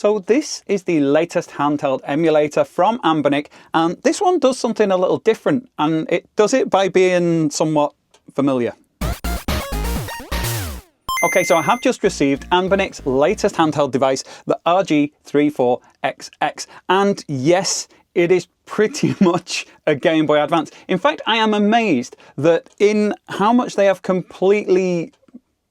So this is the latest handheld emulator from Anbernic, and this one does something a little different, and it does it by being somewhat familiar. Okay, so I have just received Anbernic's latest handheld device, the RG34XX, and yes, it is pretty much a Game Boy Advance. In fact, I am amazed that in how much they have completely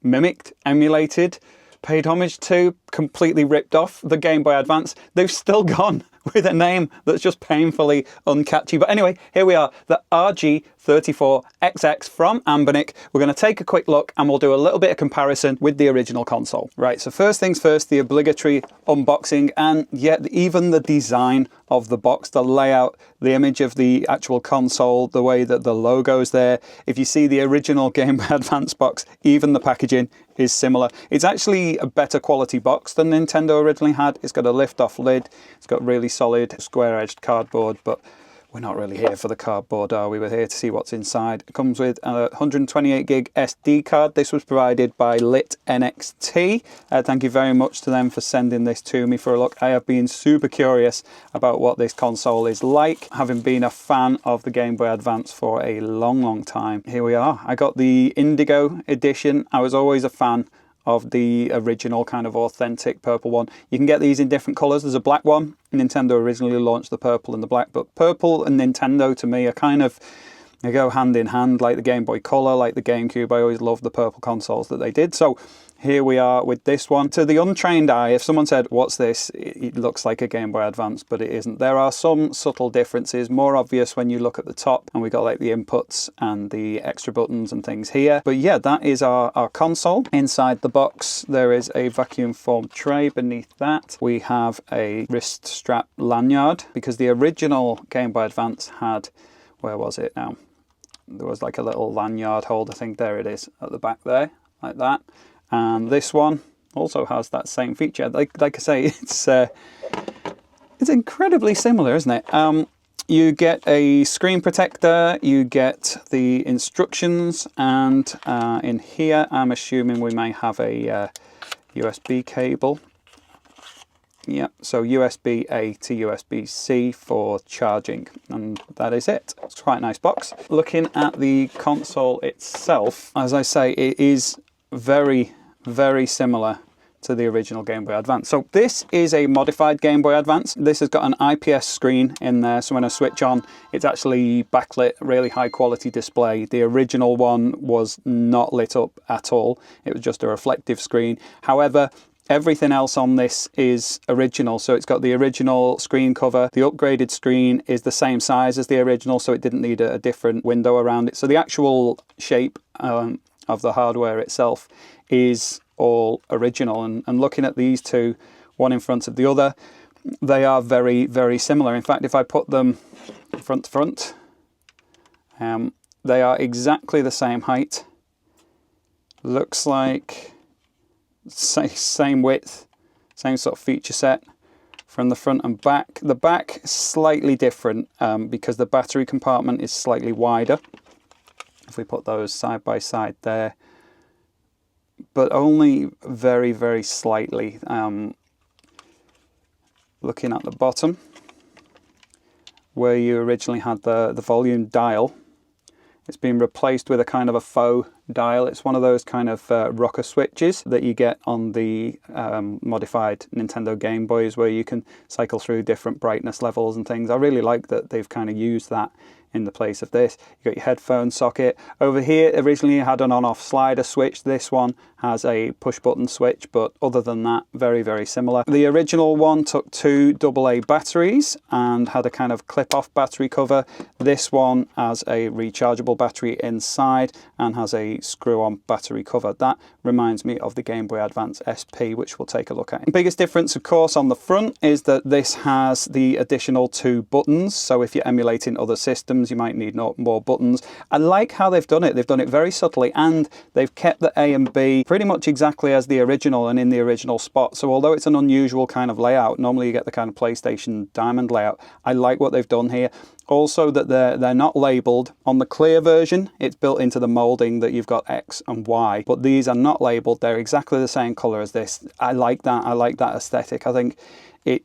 mimicked, emulated, paid homage to, completely ripped off the Game Boy Advance, they've still gone with a name that's just painfully uncatchy. But anyway, here we are, the RG34XX from Anbernic. We're going to take a quick look and we'll do a little bit of comparison with the original console. Right, so first things first, the obligatory unboxing, and yet even the design of the box, the layout, the image of the actual console, the way that the logo's there. If you see the original Game Boy Advance box, even the packaging is similar. It's actually a better quality box than Nintendo originally had. It's got a lift-off lid. It's got really solid square-edged cardboard, but we're not really here for the cardboard, are we? We're here to see what's inside. It comes with a 128 gig SD card. This was provided by LITNXT. Thank you very much to them for sending this to me for a look. I have been super curious about what this console is like, having been a fan of the Game Boy Advance for a long time. Here we are. I got the Indigo edition. I was always a fan of the original kind of authentic purple one. You can get these in different colors. There's a black one. Nintendo originally launched the purple and the black, but purple and Nintendo to me are kind of, they go hand in hand, like the Game Boy Color, like the GameCube. I always loved the purple consoles that they did. So here we are with this one. To the untrained eye, if someone said, what's this? It looks like a Game Boy Advance, but it isn't. There are some subtle differences, more obvious when you look at the top, and we got like the inputs and the extra buttons and things here. But yeah, that is our console. Inside the box, there is a vacuum formed tray. Beneath that, we have a wrist strap lanyard, because the original Game Boy Advance had, where was it now? There was like a little lanyard holder thing. There it is at the back there, like that. And this one also has that same feature. Like I say, it's incredibly similar, isn't it? You get a screen protector, you get the instructions, and in here, I'm assuming we may have a USB cable. Yeah, so USB-A to USB-C for charging, and that is it. It's quite a nice box. Looking at the console itself, as I say, it is very similar to the original Game Boy Advance. So this is a modified Game Boy Advance. This has got an IPS screen in there, so when I switch on, it's actually backlit, really high quality display. The original one was not lit up at all. It was just a reflective screen. However, everything else on this is original. So it's got the original screen cover. The upgraded screen is the same size as the original, so it didn't need a different window around it. So the actual shape of the hardware itself is all original. And looking at these two, one in front of the other, they are very similar. In fact, if I put them front to front, they are exactly the same height. Looks like same width, same sort of feature set from the front and back. The back is slightly different because the battery compartment is slightly wider. If we put those side by side there, but only very slightly. Looking at the bottom, where you originally had the volume dial, it's been replaced with a kind of a faux dial. It's one of those kind of rocker switches that you get on the modified Nintendo Game Boys, where you can cycle through different brightness levels and things. I really like that they've kind of used that in the place of this. You got your headphone socket. Over here, originally you had an on-off slider switch. This one has a push-button switch, but other than that, very similar. The original one took two AA batteries and had a kind of clip-off battery cover. This one has a rechargeable battery inside and has a screw-on battery cover. That reminds me of the Game Boy Advance SP, which we'll take a look at. The biggest difference, of course, on the front is that this has the additional 2 buttons. So if you're emulating other systems, you might need more buttons. I like how they've done it. They've done it very subtly, and they've kept the A and B pretty much exactly as the original and in the original spot. So although it's an unusual kind of layout, normally you get the kind of PlayStation Diamond layout, I like what they've done here. Also that they're not labeled. On the clear version, it's built into the molding that you've got X and Y, but these are not labeled. They're exactly the same color as this. I like that. I like that aesthetic. I think it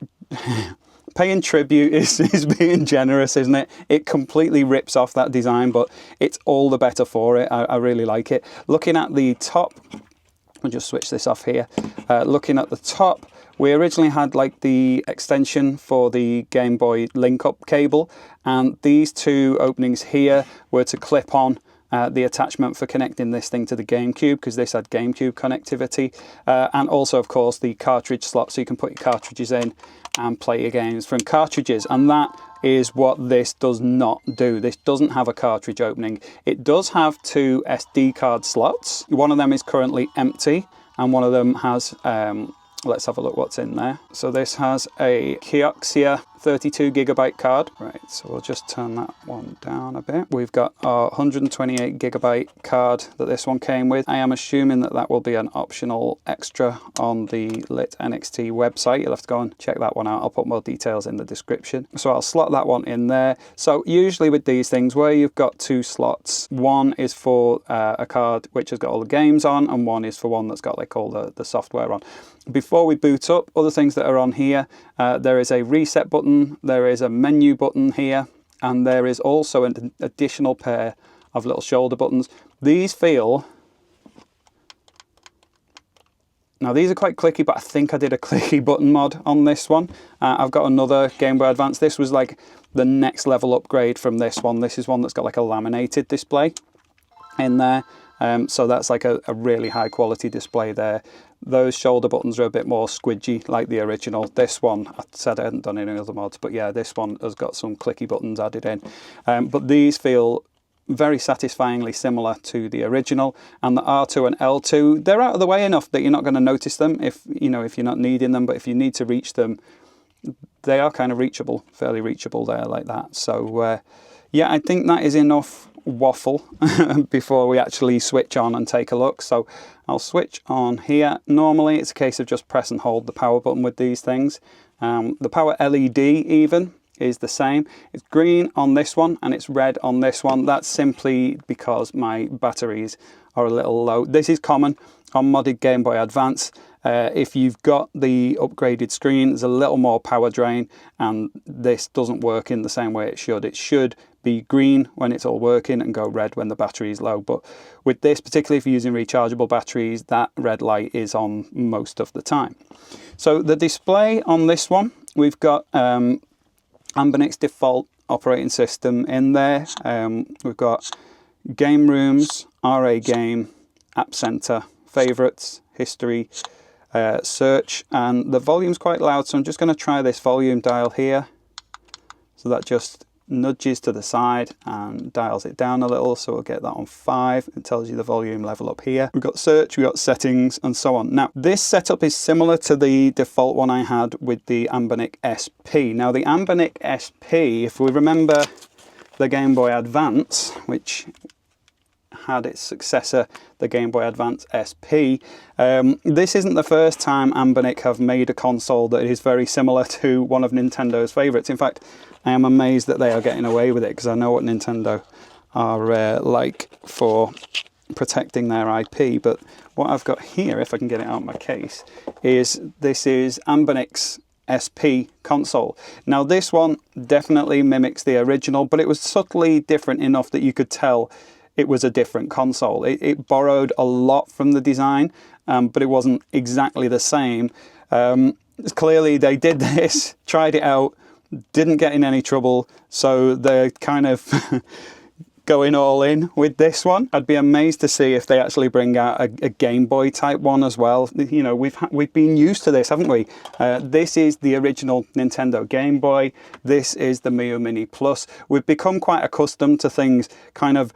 paying tribute is being generous, isn't it? It completely rips off that design, but it's all the better for it. I really like it. Looking at the top, I'll just switch this off here. Looking at the top, we originally had like the extension for the Game Boy link-up cable, and these two openings here were to clip on the attachment for connecting this thing to the GameCube, because this had GameCube connectivity, and also of course the cartridge slot, so you can put your cartridges in and play your games from cartridges. And that is what this does not do. This doesn't have a cartridge opening. It does have two SD card slots. One of them is currently empty, and one of them has let's have a look what's in there. So this has a Kioxia 32GB card. Right, so we'll just turn that one down a bit. We've got our 128GB card that this one came with. I am assuming that that will be an optional extra on the LITNXT website. You'll have to go and check that one out. I'll put more details in the description. So I'll slot that one in there. So usually with these things where you've got two slots, one is for a card which has got all the games on, and one is for one that's got like all the software on. Before we boot up, other things that are on here, there is a reset button, there is a menu button here, and there is also an additional pair of little shoulder buttons. These feel... Now these are quite clicky, but I think I did a clicky button mod on this one. I've got another Game Boy Advance. This was like the next level upgrade from this one. This is one that's got like a laminated display in there. So that's like a really high quality display there. Those shoulder buttons are a bit more squidgy like the original. This one, I said I hadn't done any other mods, but yeah, this one has got some clicky buttons added in. But these feel very satisfyingly similar to the original. And the R2 and L2, they're out of the way enough that you're not going to notice them if you're not needing them, but if you need to reach them, they are kind of reachable, fairly reachable there like that. So yeah, I think that is enough waffle before we actually switch on and take a look. So I'll switch on here. Normally it's a case of just press and hold the power button with these things. The power LED even is the same. It's green on this one and it's red on this one. That's simply because my batteries are a little low. This is common on modded Game Boy Advance. If you've got the upgraded screen, there's a little more power drain, and this doesn't work in the same way it should. It should be green when it's all working and go red when the battery is low. But with this, particularly if you're using rechargeable batteries, that red light is on most of the time. So the display on this one, we've got Anbernic's default operating system in there. We've got game rooms, RA game, app center, favorites, history, search, and the volume's quite loud, so I'm just going to try this volume dial here. So that just nudges to the side and dials it down a little, so we'll get that on 5. It tells you the volume level up here. We've got search, we've got settings, and so on. Now this setup is similar to the default one I had with the Anbernic SP. Now the Anbernic SP, if we remember the Game Boy Advance, which had its successor, the Game Boy Advance SP. This isn't the first time Anbernic have made a console that is very similar to one of Nintendo's favourites. In fact, I am amazed that they are getting away with it, because I know what Nintendo are like for protecting their IP. But what I've got here, if I can get it out of my case, is this is Anbernic's SP console. Now this one definitely mimics the original, but it was subtly different enough that you could tell it was a different console. It borrowed a lot from the design, but it wasn't exactly the same. Clearly they did this, tried it out, didn't get in any trouble, so they're kind of going all in with this one. I'd be amazed to see if they actually bring out a Game Boy type one as well. You know, we've been used to this, haven't we? This is the original Nintendo Game Boy. This is the Mio Mini Plus. We've become quite accustomed to things kind of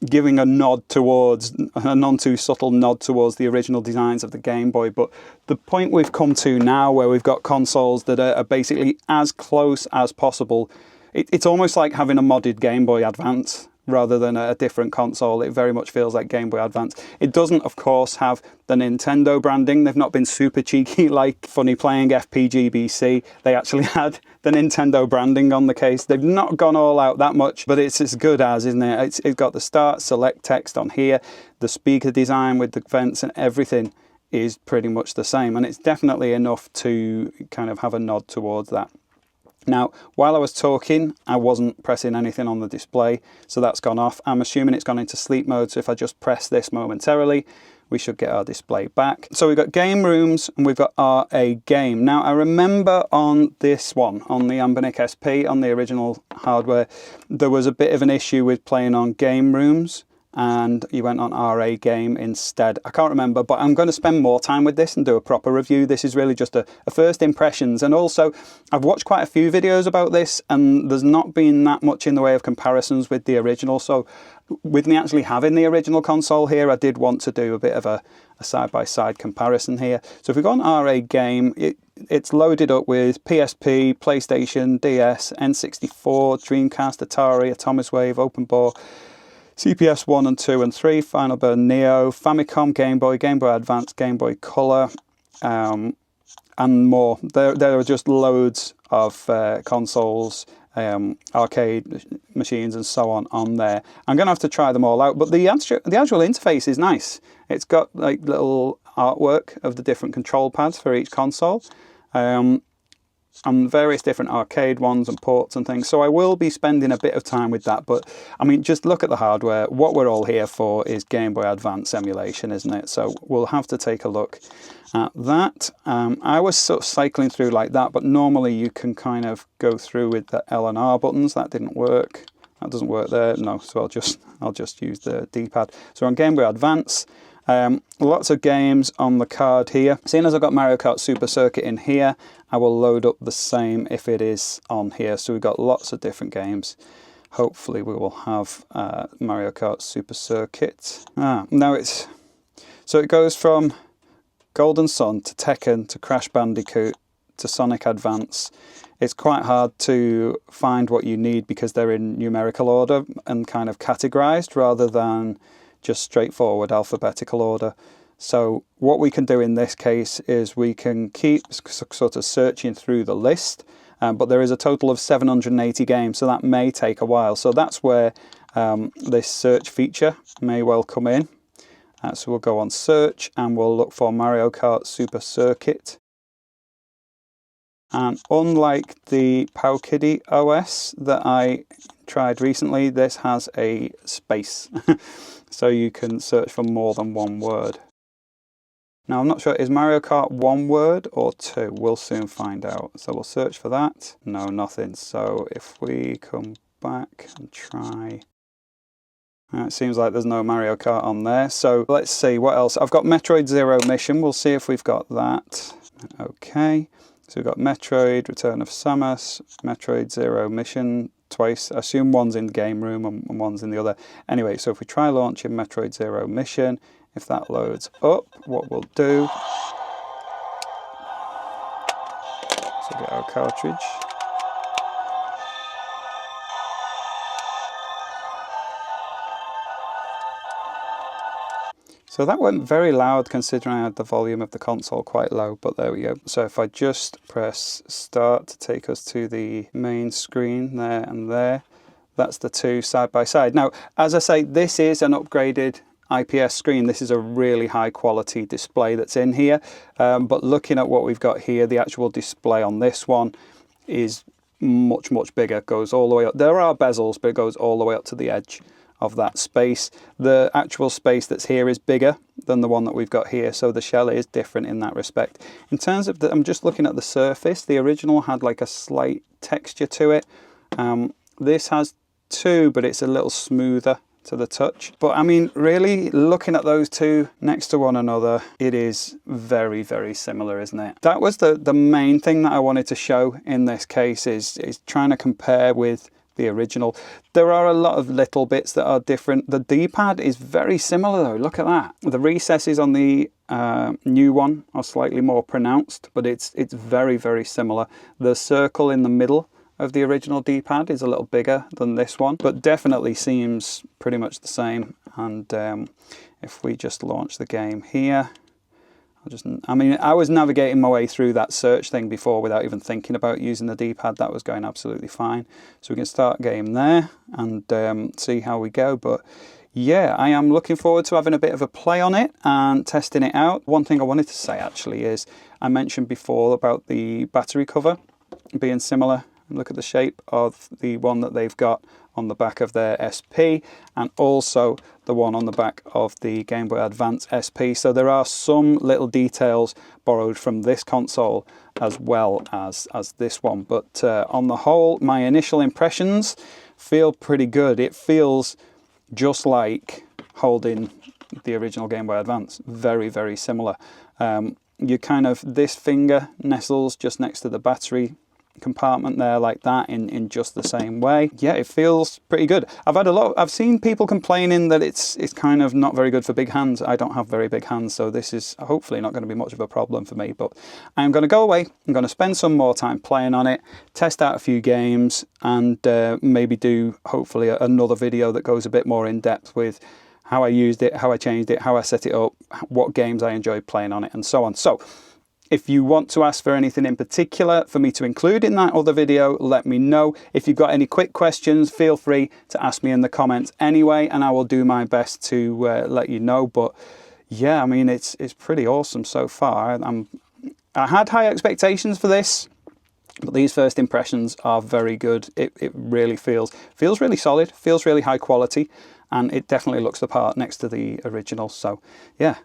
giving a nod towards, a none too subtle nod towards the original designs of the Game Boy. But the point we've come to now, where we've got consoles that are basically as close as possible, it's almost like having a modded Game Boy Advance, rather than a different console. It very much feels like Game Boy Advance. It doesn't, of course, have the Nintendo branding. They've not been super cheeky like Funny Playing FPGBC. They actually had the Nintendo branding on the case. They've not gone all out that much, but it's as good as, isn't it? It's got the start select text on here, the speaker design with the vents and everything is pretty much the same, and it's definitely enough to kind of have a nod towards that. Now, while I was talking, I wasn't pressing anything on the display, so that's gone off. I'm assuming it's gone into sleep mode, so if I just press this momentarily, we should get our display back. So we've got game rooms and we've got RA game. Now, I remember on this one, on the Anbernic SP, on the original hardware, there was a bit of an issue with playing on game rooms, and you went on RA game instead. I can't remember, but I'm going to spend more time with this and do a proper review. This is really just a first impressions, and also I've watched quite a few videos about this and there's not been that much in the way of comparisons with the original. So with me actually having the original console here, I did want to do a bit of a side-by-side comparison here. So if we go on RA game, it's loaded up with PSP, PlayStation, DS, N64, Dreamcast, Atari, Atomiswave, OpenBore, CPS 1 and 2 and 3, Final Burn Neo, Famicom, Game Boy Advance, Game Boy Color, and more. There are just loads of consoles, arcade machines and so on there. I'm going to have to try them all out, but the actual interface is nice. It's got like little artwork of the different control pads for each console. And various different arcade ones and ports and things. So I will be spending a bit of time with that. But I mean, just look at the hardware. What we're all here for is Game Boy Advance emulation, isn't it? So we'll have to take a look at that. I was sort of cycling through like that, but normally you can kind of go through with the L and R buttons. That didn't work. That doesn't work there. No, so I'll just use the D-pad. So on Game Boy Advance, lots of games on the card here. Seeing as I've got Mario Kart Super Circuit in here, I will load up the same if it is on here. So we've got lots of different games. Hopefully we will have Mario Kart Super Circuit. Now so it goes from Golden Sun to Tekken to Crash Bandicoot to Sonic Advance. It's quite hard to find what you need because they're in numerical order and kind of categorized rather than just straightforward alphabetical order. So what we can do in this case is we can keep sort of searching through the list, but there is a total of 780 games, so that may take a while. So that's where this search feature may well come in. So we'll go on search and we'll look for Mario Kart Super Circuit. And unlike the Powkiddy OS that I tried recently, this has a space. So you can search for more than one word. Now I'm not sure, is Mario Kart one word or two? We'll soon find out. So we'll search for that. No, nothing. So if we come back and try... it seems like there's no Mario Kart on there. So let's see what else. I've got Metroid Zero Mission. We'll see if we've got that. Okay. So we've got Metroid, Return of Samus, Metroid Zero Mission twice. I assume one's in the game room and one's in the other. Anyway, so if we try launching Metroid Zero Mission, if that loads up, what we'll do... So get our cartridge. So that went very loud considering I had the volume of the console quite low, but there we go. So if I just press start to take us to the main screen there and there, that's the two side by side. Now, as I say, this is an upgraded IPS screen. This is a really high quality display that's in here. But looking at what we've got here, the actual display on this one is much, much bigger. It goes all the way up. There are bezels, but it goes all the way up to the edge of that space. The actual space that's here is bigger than the one that we've got here, so the shell is different in that respect. In terms of I'm just looking at the surface, the original had like a slight texture to it. This has two, but it's a little smoother to the touch. But I mean, really looking at those two next to one another, it is very, very similar, isn't it? That was the main thing that I wanted to show in this case, is trying to compare with the original. There are a lot of little bits that are different. The D-pad is very similar though, look at that. The recesses on the new one are slightly more pronounced, but it's very, very similar. The circle in the middle of the original D-pad is a little bigger than this one, but definitely seems pretty much the same. And if we just launch the game here, I mean, I was navigating my way through that search thing before without even thinking about using the D-pad. That was going absolutely fine. So we can start game there and see how we go. But yeah, I am looking forward to having a bit of a play on it and testing it out. One thing I wanted to say actually is, I mentioned before about the battery cover being similar. Look at the shape of the one that they've got on the back of their SP, and also the one on the back of the Game Boy Advance SP. So there are some little details borrowed from this console as well as this one. But on the whole, my initial impressions feel pretty good. It feels just like holding the original Game Boy Advance. Very, very similar. This finger nestles just next to the battery compartment there like that in just the same way. Yeah, it feels pretty good. I've seen people complaining that it's kind of not very good for big hands. I don't have very big hands, so this is hopefully not going to be much of a problem for me. But I'm going to go away, I'm going to spend some more time playing on it, test out a few games, and maybe do hopefully another video that goes a bit more in depth with how I used it, how I changed it, how I set it up, what games I enjoyed playing on it, and so on. So if you want to ask for anything in particular for me to include in that other video, let me know. If you've got any quick questions, feel free to ask me in the comments anyway, and I will do my best to let you know. But yeah, I mean, it's pretty awesome so far. I had high expectations for this, but these first impressions are very good. It really feels really solid, feels really high quality, and it definitely looks the part next to the original. So yeah.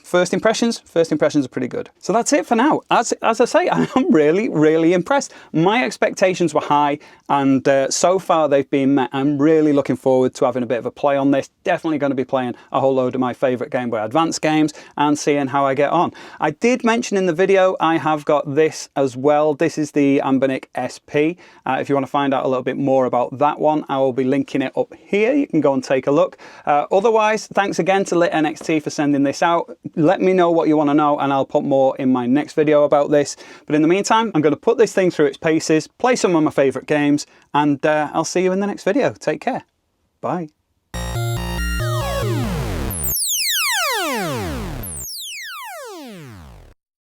First impressions are pretty good. So that's it for now. As I say, I'm really, really impressed. My expectations were high, and so far they've been met. I'm really looking forward to having a bit of a play on this. Definitely going to be playing a whole load of my favourite Game Boy Advance games and seeing how I get on. I did mention in the video I have got this as well. This is the Anbernic SP. If you want to find out a little bit more about that one, I will be linking it up here. You can go and take a look. Otherwise, thanks again to LITNXT for sending this out. Let me know what you want to know, and I'll put more in my next video about this. But in the meantime, I'm going to put this thing through its paces, play some of my favourite games, and I'll see you in the next video. Take care. Bye.